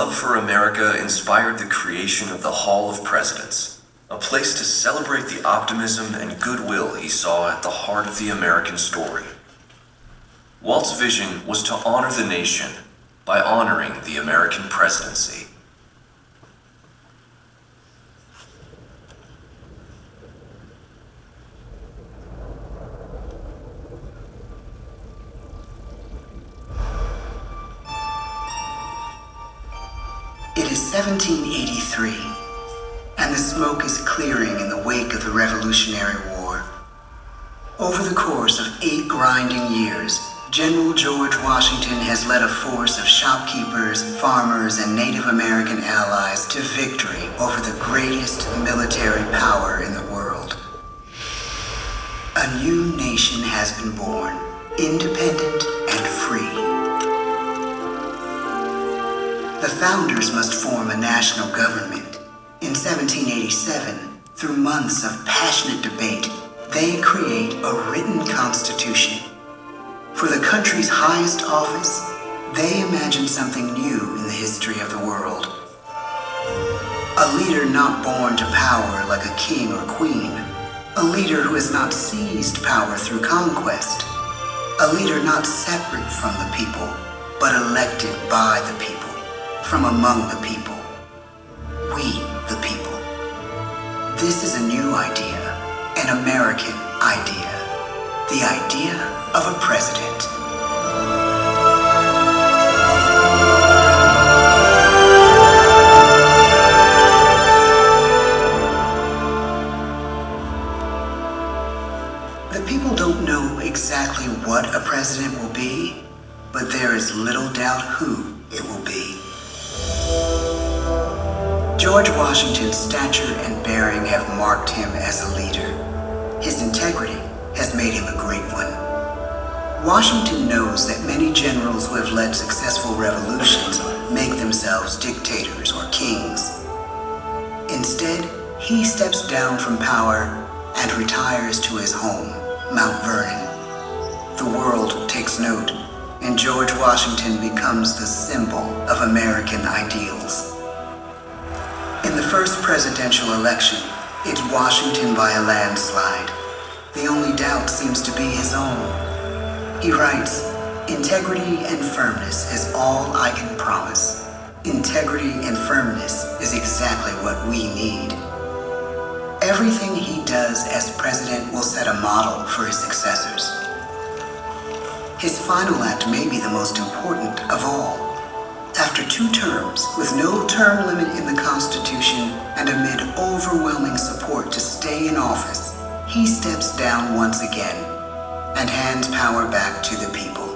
love for America inspired the creation of the Hall of Presidents, a place to celebrate the optimism and goodwill he saw at the heart of the American story. Walt's vision was to honor the nation by honoring the American presidency. It is 1783, and the smoke is clearing in the wake of the Revolutionary War. Over the course of 8 grinding years, General George Washington has led a force of shopkeepers, farmers, and Native American allies to victory over the greatest military power in the world. A new nation has been born, independent and free. The founders must form a national government. In 1787, through months of passionate debate, they create a written constitution. For the country's highest office, they imagine something new in the history of the world. A leader not born to power like a king or queen. A leader who has not seized power through conquest. A leader not separate from the people, but elected by the people. From among the people. We, the people. This is a new idea, an American idea. The idea of a president. The people don't know exactly what a president will be, but there is little doubt who it will be. George Washington's stature and bearing have marked him as a leader. His integrity has made him a great one. Washington knows that many generals who have led successful revolutions make themselves dictators or kings. Instead, he steps down from power and retires to his home, Mount Vernon. The world takes note, and George Washington becomes the symbol of American ideals. In the first presidential election, it's Washington by a landslide. The only doubt seems to be his own. He writes, "Integrity and firmness is all I can promise. Integrity and firmness is exactly what we need." Everything he does as president will set a model for his successors. His final act may be the most important of all. After 2 terms, with no term limit in the Constitution and amid overwhelming support to stay in office, he steps down once again and hands power back to the people.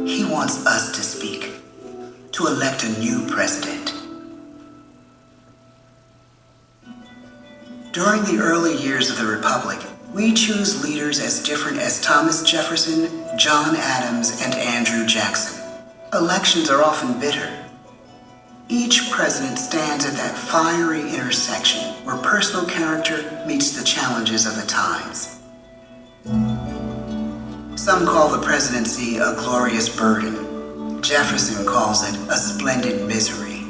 He wants us to speak, to elect a new president. During the early years of the Republic, we choose leaders as different as Thomas Jefferson, John Adams, and Andrew Jackson. Elections are often bitter. Each president stands at that fiery intersection where personal character meets the challenges of the times. Some call the presidency a glorious burden. Jefferson calls it a splendid misery.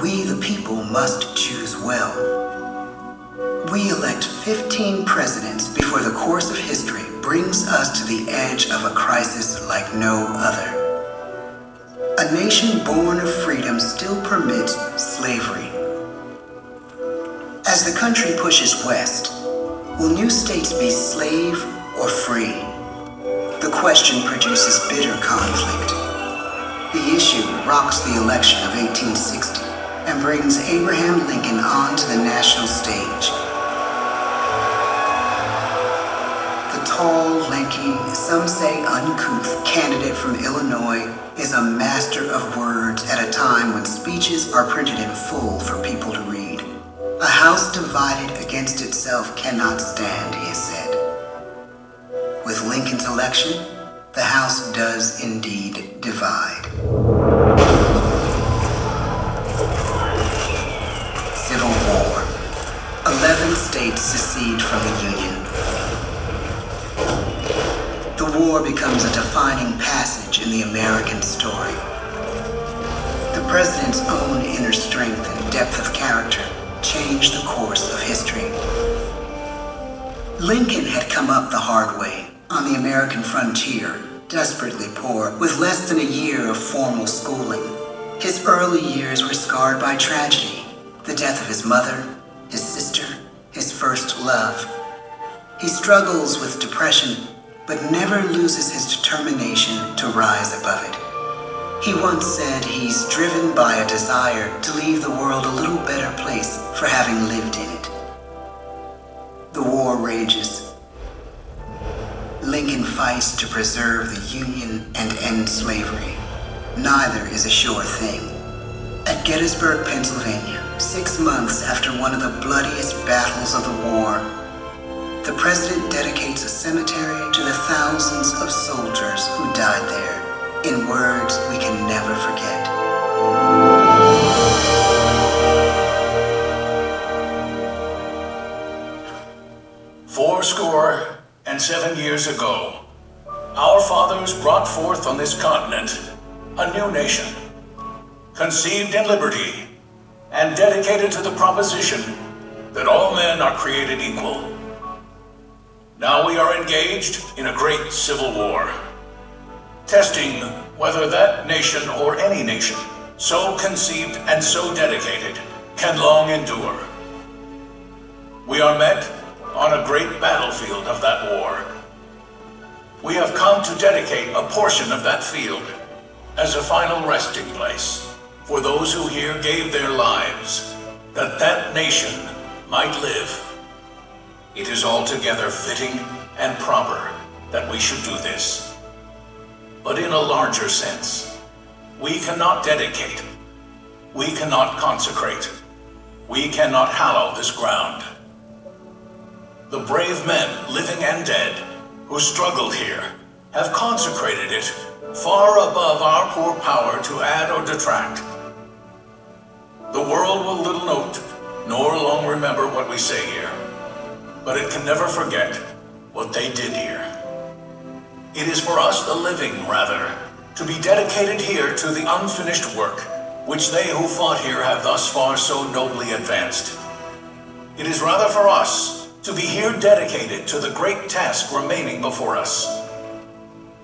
We, the people, must choose well. We elect 15 presidents before the course of history brings us to the edge of a crisis like no other. A nation born of freedom still permits slavery. As the country pushes west, will new states be slave or free? The question produces bitter conflict. The issue rocks the election of 1860 and brings Abraham Lincoln onto the national stage. Tall, lanky, some say uncouth candidate from Illinois is a master of words at a time when speeches are printed in full for people to read. A house divided against itself cannot stand, he has said. With Lincoln's election, the house does indeed divide. Civil War. 11 states secede from the Union. The war becomes a defining passage in the American story. the president's own inner strength and depth of character changed the course of history. Lincoln had come up the hard way on the American frontier, desperately poor, with less than a year of formal schooling. His early years were scarred by tragedy, the death of his mother, his sister, his first love. He struggles with depression, but never loses his determination to rise above it. He once said he's driven by a desire to leave the world a little better place for having lived in it. The war rages. Lincoln fights to preserve the Union and end slavery. Neither is a sure thing. At Gettysburg, Pennsylvania, 6 months after one of the bloodiest battles of the war, the president dedicates a cemetery to the thousands of soldiers who died there, in words we can never forget. "47 years ago, our fathers brought forth on this continent a new nation, conceived in liberty and dedicated to the proposition that all men are created equal. Now we are engaged in a great civil war, testing whether that nation or any nation so conceived and so dedicated can long endure. We are met on a great battlefield of that war. We have come to dedicate a portion of that field as a final resting place for those who here gave their lives, that that nation might live. It is altogether fitting and proper that we should do this. But in a larger sense, we cannot dedicate, we cannot consecrate, we cannot hallow this ground. The brave men, living and dead, who struggled here, have consecrated it far above our poor power to add or detract. The world will little note, nor long remember what we say here, but it can never forget what they did here. It is for us, the living, rather, to be dedicated here to the unfinished work which they who fought here have thus far so nobly advanced. It is rather for us to be here dedicated to the great task remaining before us,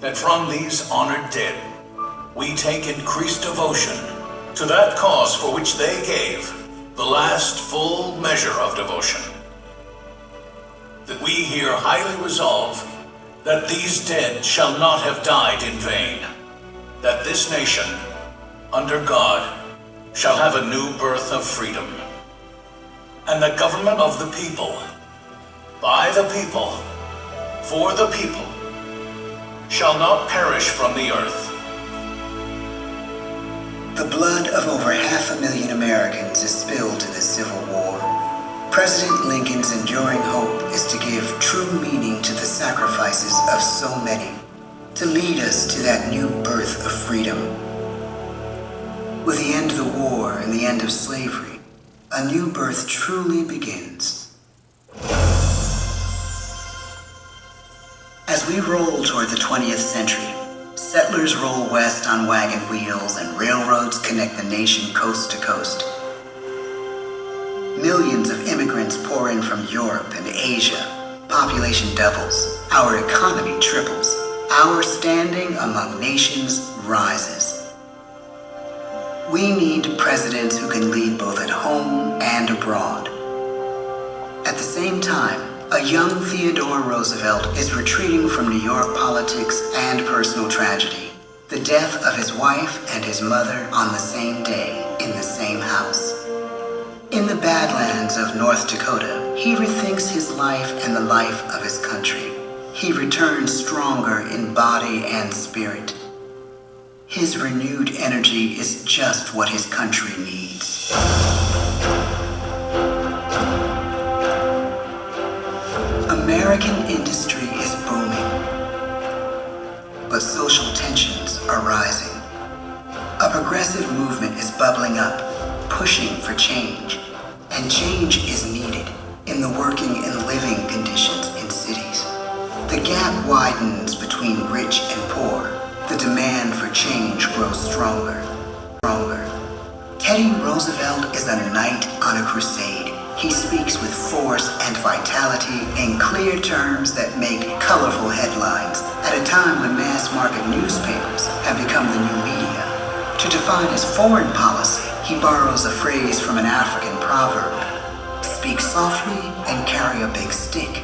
that from these honored dead we take increased devotion to that cause for which they gave the last full measure of devotion. That we here highly resolve that these dead shall not have died in vain, that this nation, under God, shall have a new birth of freedom, and the government of the people, by the people, for the people, shall not perish from the earth. The blood of over 500,000 Americans is spilled to the Civil War. President Lincoln's enduring hope is to give true meaning to the sacrifices of so many, to lead us to that new birth of freedom. With the end of the war and the end of slavery, a new birth truly begins. As we roll toward the 20th century, settlers roll west on wagon wheels and railroads connect the nation coast to coast. Millions of immigrants pour in from Europe and Asia. Population doubles. Our economy triples. Our standing among nations rises. We need presidents who can lead both at home and abroad. At the same time, a young Theodore Roosevelt is retreating from New York politics and personal tragedy. The death of his wife and his mother on the same day in the same house. In the Badlands of North Dakota, he rethinks his life and the life of his country. He returns stronger in body and spirit. His renewed energy is just what his country needs. American industry is booming, but social tensions are rising. A progressive movement is bubbling up, pushing for change, and change is needed in the working and living conditions in cities. The gap widens between rich and poor. The demand for change grows stronger. Teddy Roosevelt is a knight on a crusade. He speaks with force and vitality in clear terms that make colorful headlines at a time when mass market newspapers have become the new media. To define his foreign policy, he borrows a phrase from an African proverb: speak softly and carry a big stick.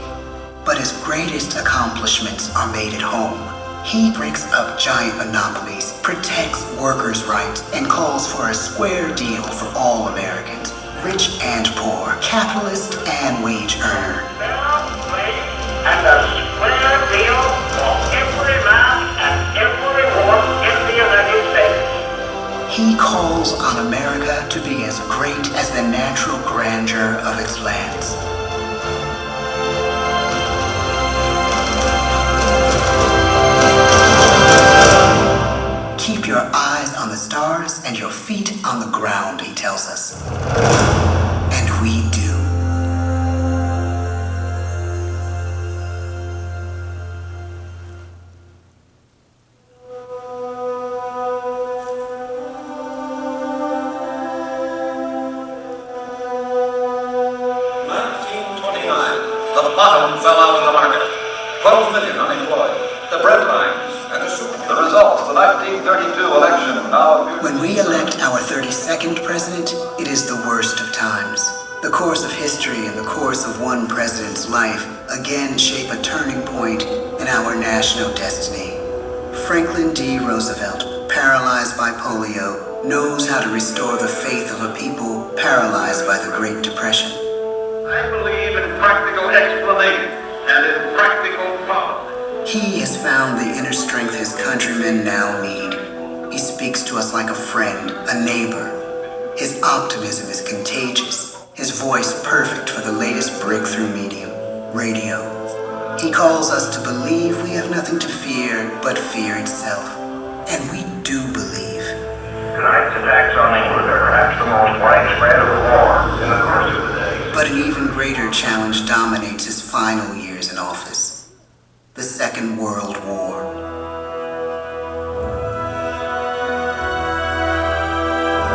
But his greatest accomplishments are made at home. He breaks up giant monopolies, protects workers' rights, and calls for a square deal for all Americans, rich and poor, capitalist and wage earner. And a square deal for every man and every woman in the United States. He calls on America to be as great as the natural grandeur of its lands. Keep your eyes on the stars and your feet on the ground, he tells us. And we do. The bottom fell out of the market. 12 million unemployed. The bread lines and the soup. The results of the 1932 election now. When we elect our 32nd president, it is the worst of times. The course of history and the course of one president's life again shape a turning point in our national destiny. Franklin D. Roosevelt, paralyzed by polio, knows how to restore the faith of a people paralyzed by the Great Depression. I believe in practical explanation and in practical policy. He has found the inner strength his countrymen now need. He speaks to us like a friend, a neighbor. His optimism is contagious, his voice perfect for the latest breakthrough medium, radio. He calls us to believe we have nothing to fear but fear itself. And we do believe. Tonight's attacks on England are perhaps the most widespread of the war in the course of the day. But an even greater challenge dominates his final years in office: the Second World War.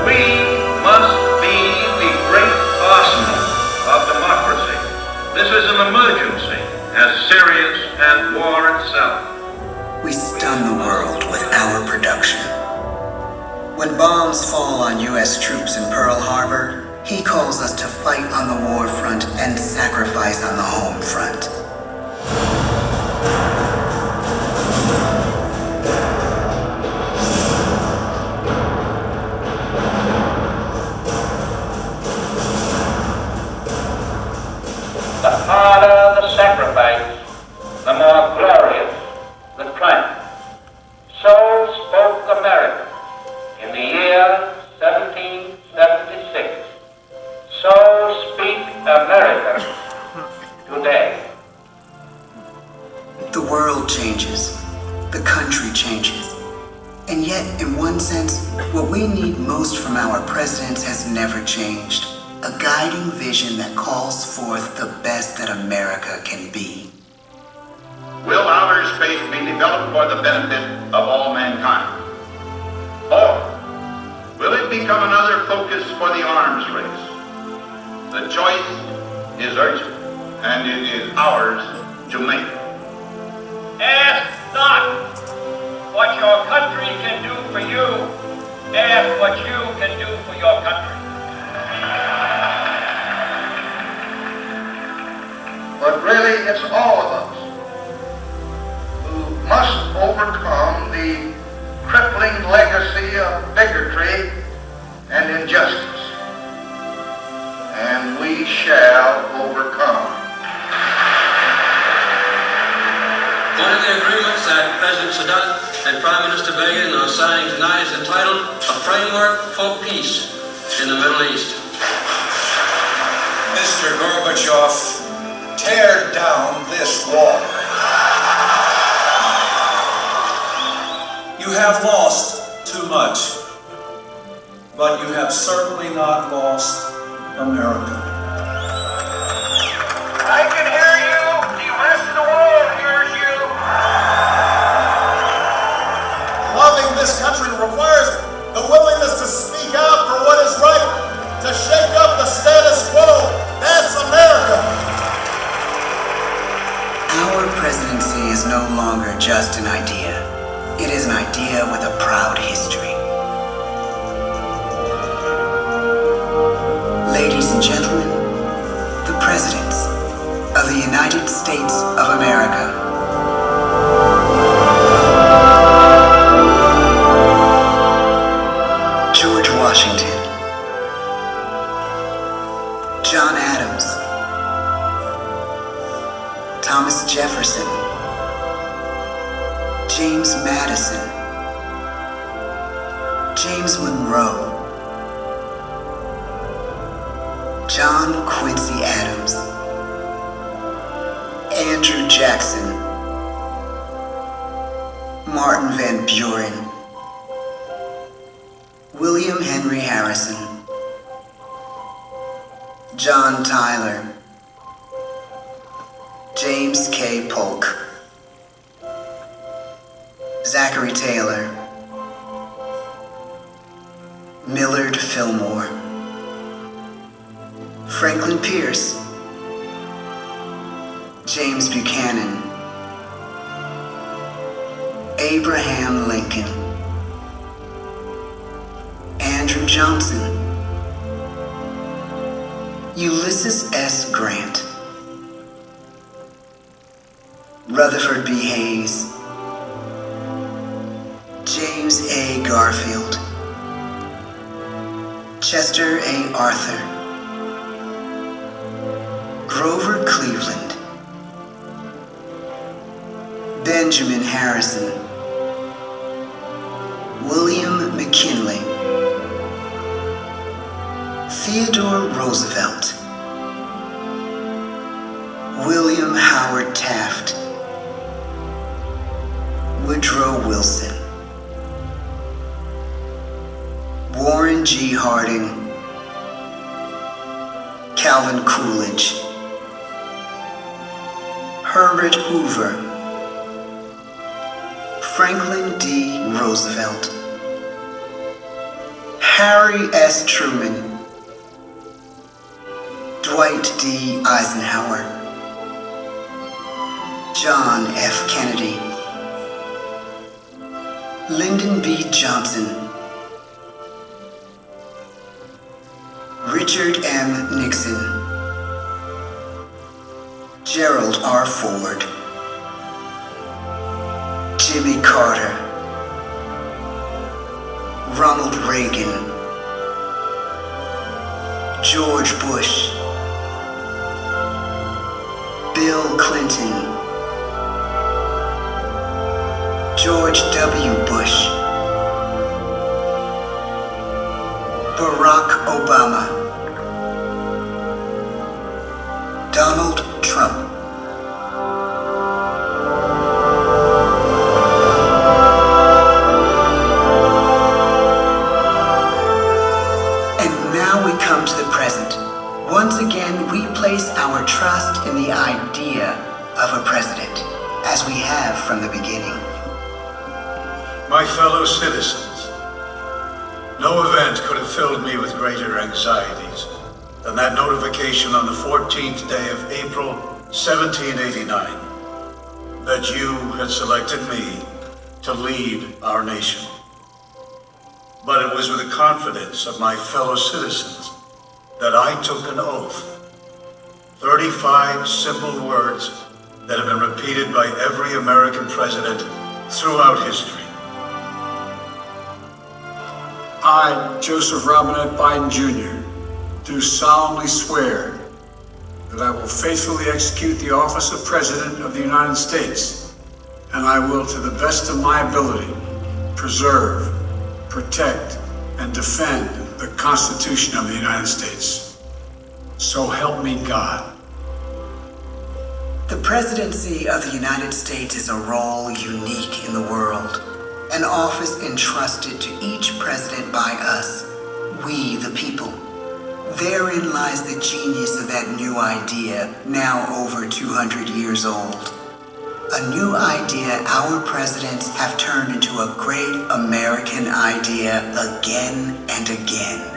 We must be the great arsenal of democracy. This is an emergency as serious as war itself. We stun the world with our production. When bombs fall on U.S. troops in Pearl Harbor, he calls us to fight on the war front and sacrifice on the home front. The harder the sacrifice, the more glorious the triumph. So spoke America in the year 1776. So speak America today. The world changes. The country changes. And yet, in one sense, what we need most from our presidents has never changed. A guiding vision that calls forth the best that America can be. Will outer space be developed for the benefit of all mankind? Or will it become another focus for the arms race? The choice is urgent, and it is ours to make. Ask not what your country can do for you. Ask what you can do for your country. But really, it's all of us who must overcome the crippling legacy of bigotry and injustice. And we shall overcome. One of the agreements that President Sadat and Prime Minister Begin are signing tonight is entitled A Framework for Peace in the Middle East. Mr. Gorbachev, tear down this wall. You have lost too much, but you have certainly not lost America. I can hear you. The rest of the world hears you. Loving this country requires the willingness to speak out for what is right. Our presidency is no longer just an idea. It is an idea with a proud history. Ladies and gentlemen, the presidents of the United States of America. George Washington, John Adams, Thomas Jefferson, James Madison, James Monroe, John Quincy Adams, Andrew Jackson, Martin Van Buren, William Henry Harrison, John Tyler, James K. Polk, Zachary Taylor, Millard Fillmore, Franklin Pierce, James Buchanan, Abraham Lincoln, Andrew Johnson, Ulysses S. Grant, Rutherford B. Hayes, James A. Garfield, Chester A. Arthur, Grover Cleveland, Benjamin Harrison, William McKinley, Theodore Roosevelt, William Howard Taft, Woodrow Wilson, Warren G. Harding, Calvin Coolidge, Herbert Hoover, Franklin D. Roosevelt, Harry S. Truman, Dwight D. Eisenhower, John F. Kennedy, Lyndon B. Johnson, Richard M. Nixon, Gerald R. Ford, Jimmy Carter, Ronald Reagan, George Bush, Bill Clinton, George W. Bush, Barack Obama, Donald Trump. And now we come to the present. Once again, we place our trust in the idea of a president, as we have from the beginning. My fellow citizens, no event could have filled me with greater anxieties than that notification on the 14th day of April, 1789, that you had selected me to lead our nation. But it was with the confidence of my fellow citizens that I took an oath. 35 simple words that have been repeated by every American president throughout history. I, Joseph Robinette Biden Jr., do solemnly swear that I will faithfully execute the office of President of the United States, and I will, to the best of my ability, preserve, protect, and defend the Constitution of the United States. So help me God. The presidency of the United States is a role unique in the world, an office entrusted to each president by us, we the people. Therein lies the genius of that new idea, now over 200 years old. A new idea our presidents have turned into a great American idea again and again.